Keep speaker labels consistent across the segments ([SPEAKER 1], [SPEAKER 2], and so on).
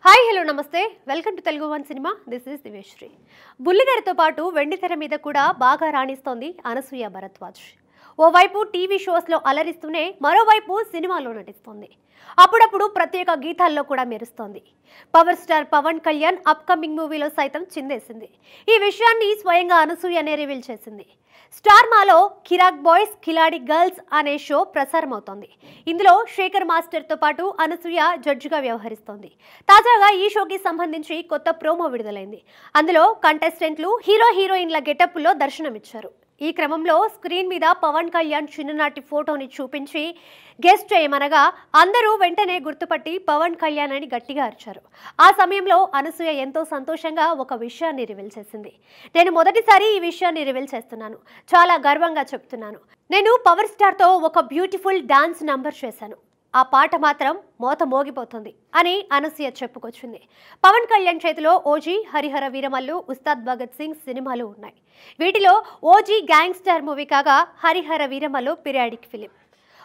[SPEAKER 1] Hi hello నమస్తే welcome to Telugu one cinema this is Diveshri. బుల్లితెరతో పాటు వెండితెర మీద కూడా బాగా రాణిస్తోంది అనసూయ భరద్వాజ్. ఓవైపు టీవీ షోస్లో అలరిస్తూనే మరోవైపు సినిమాలో నటిస్తోంది. అప్పుడప్పుడు ప్రత్యేక గీతాల్లో కూడా మెరుస్తోంది. Power star Pawan Kalyan upcoming మూవీలో సైతం చిందేసింది. ఈ విషయాన్ని స్వయంగా అనసూయనే రివీల్ చేసింది. స్టార్ మాలో కిరాక్ బాయ్స్ కిలాడి గర్ల్స్ అనే షో ప్రసారమవుతోంది. ఇందులో శేఖర్ మాస్టర్తో పాటు అనసూయ జడ్జిగా వ్యవహరిస్తోంది. తాజాగా ఈ షోకి సంబంధించి కొత్త ప్రోమో విడుదలైంది. అందులో కంటెస్టెంట్లు హీరోయిన్ల గెటప్లో దర్శనమిచ్చారు. ఈ క్రమంలో స్క్రీన్ మీద పవన్ కళ్యాణ్ చిన్ననాటి ఫోటోని చూపించి గెస్ట్ చేయమనగా అందరూ వెంటనే గుర్తుపట్టి పవన్ కళ్యాణ్ అని గట్టిగా అరిచారు. ఆ సమయంలో అనసూయ ఎంతో సంతోషంగా ఒక విషయాన్ని రివీల్ చేసింది. నేను మొదటిసారి ఈ విషయాన్ని రివీల్ చేస్తున్నాను. చాలా గర్వంగా చెప్తున్నాను. నేను పవర్ స్టార్తో ఒక బ్యూటిఫుల్ డాన్స్ నంబర్ చేశాను. ఆ పాట మాత్రం మోత మోగిపోతుంది అని అనసూయ చెప్పుకొచ్చింది. పవన్ కళ్యాణ్ చేతిలో ఓజీ, హరిహర వీరమల్లు, ఉస్తాద్ భగత్ సింగ్ సినిమాలు ఉన్నాయి. వీటిలో ఓజీ గ్యాంగ్స్టర్ మూవీ కాగా Harihara Veeramallu periodic film.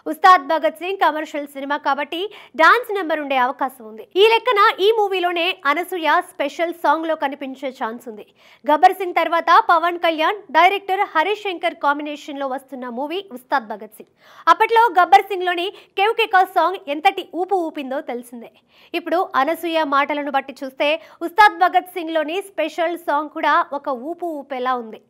[SPEAKER 1] Ustaad Bhagat Singh commercial సినిమా కాబట్టి డాన్స్ నెంబర్ ఉండే అవకాశం ఉంది. ఈ లెక్కన ఈ మూవీలోనే అనసూయ స్పెషల్ సాంగ్ లో కనిపించే ఛాన్స్ ఉంది. గబ్బర్ సింగ్ తర్వాత పవన్ కళ్యాణ్, డైరెక్టర్ హరీష్ శంకర్ కాంబినేషన్ లో వస్తున్న మూవీ ఉస్తాద్ భగత్ సింగ్. అప్పట్లో గబ్బర్ సింగ్ లోని కేవ్కేకా సాంగ్ ఎంతటి ఊపు ఊపిందో తెలిసిందే. ఇప్పుడు అనసూయ మాటలను బట్టి చూస్తే ఉస్తాద్ భగత్ సింగ్ లోని స్పెషల్ సాంగ్ కూడా ఒక ఊపు ఊపేలా ఉంది.